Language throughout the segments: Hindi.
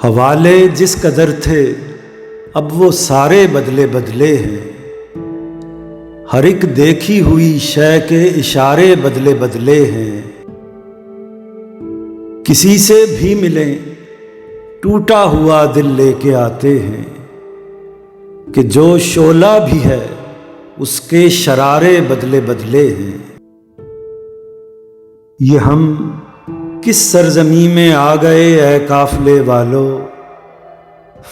हवाले जिस कदर थे अब वो सारे बदले बदले हैं। हर एक देखी हुई शय के इशारे बदले बदले हैं। किसी से भी मिलें टूटा हुआ दिल लेके आते हैं कि जो शोला भी है उसके शरारे बदले बदले हैं। ये हम किस सरजमी में आ गए ऐ काफले वालों,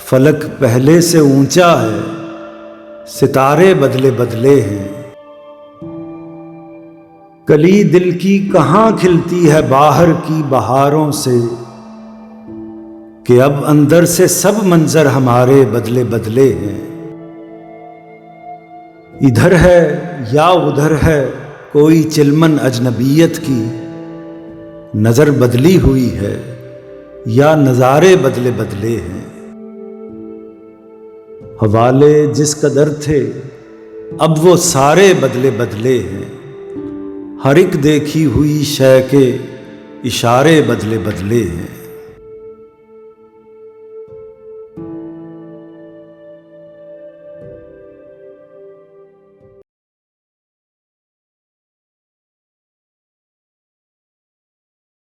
फलक पहले से ऊंचा है सितारे बदले बदले हैं। कली दिल की कहाँ खिलती है बाहर की बहारों से कि अब अंदर से सब मंजर हमारे बदले बदले हैं। इधर है या उधर है कोई चिलमन अजनबियत की, नजर बदली हुई है या नजारे बदले बदले हैं। हवाले जिस कदर थे अब वो सारे बदले बदले हैं। हर एक देखी हुई शय के इशारे बदले बदले हैं।